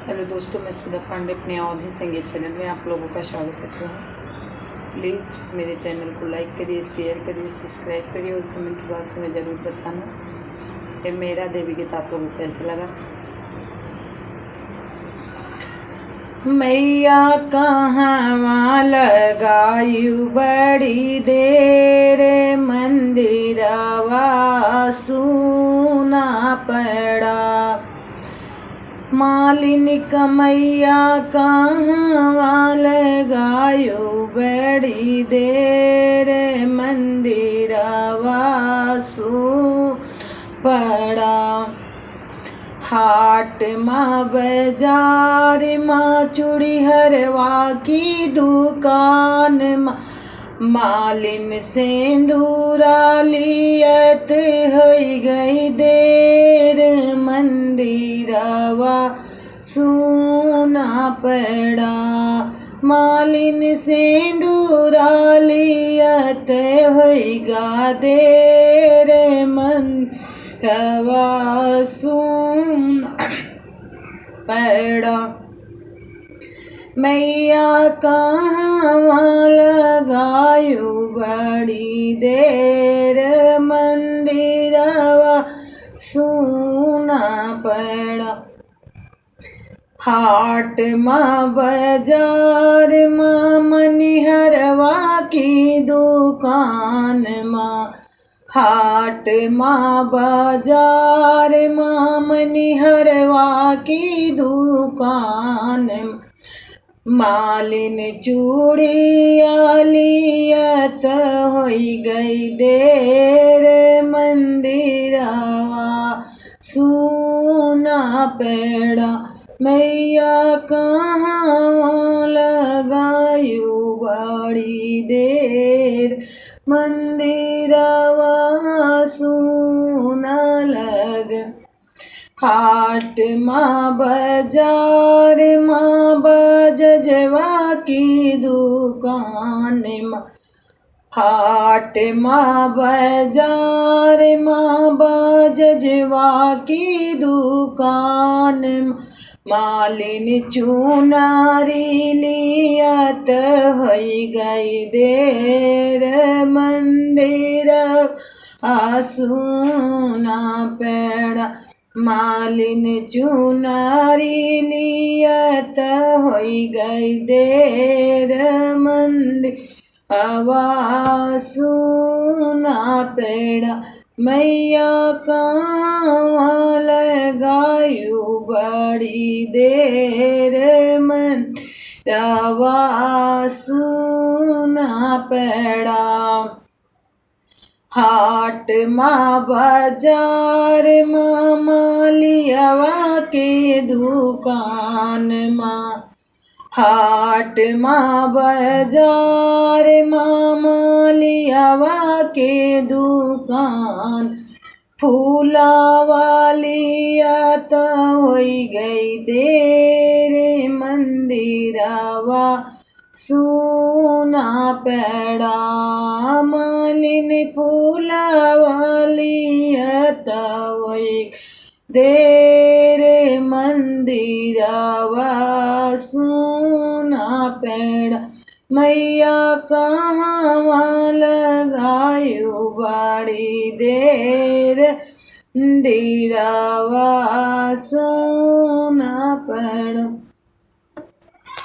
Hello दोस्तों, मैं सुधा पांडे अपने अवधि संगीत चैनल में आप लोगों का स्वागत करती हूँ। प्लीज़ मेरे चैनल को लाइक करिए, शेयर करिए, सब्सक्राइब करिए और कमेंट बॉक्स में ज़रूर बताना ये मेरा देवी गीत आप लोगों को कैसे लगा। मैया कहाँ लगायु बड़ी देर, मंदिरवा सूना पड़ा। मालिन कमैया कहाँ लगायु बड़ी देर, मंदिरवा सू पड़ा। हाट माँ बाजार माँ चूड़ी हरवा की दुकान माँ, मालिन सिंदूरा लियत हो गई देर, मंदिरवा सूना पड़ा। मालिन सिंदूरा लियत होगा देर, मंदिरवा सूना पड़ा। मैया कहाँ लगायु बड़ी देर, मंदिरवा सूना पड़ा। हाट माँ बाजार माँ मनिहरवा की दुकान माँ, हाट माँ बाजार माँ मनिहरवा की दुकान, मालिन चूड़िया लियत हो गई देर, मंदिरवा सूना पड़ा। मैया कहाँ लगायु बड़ी देर, मंदिरवा सूना लग। हाट माँ बाजार माँ बजवा की दुकान माँ, हाट माँ बाजार माँ बजवा की दुकान, मालिन चुनारी लियत हो गई देर, मंदिर सूना पड़ा। मालिन चुनारी लियत हो गई देर, मंदिरवा सूना पड़ा। मैया कहाँ लगायु बड़ी देर, मंदिरवा सूना पड़ा। हाट माँ बाजार माँ मालियवा के दुकान माँ, हाट माँ बाजार माँ मालियवा के दुकान, फूला वालियत हो गई देर, मंदिरवा सूना पड़ा। मालिन फूला वालियत हो देर, मंदिरवा सूना पड़ा। मैया कहाँ लगायु बड़ी देर, मंदिरवा सूना पड़ा।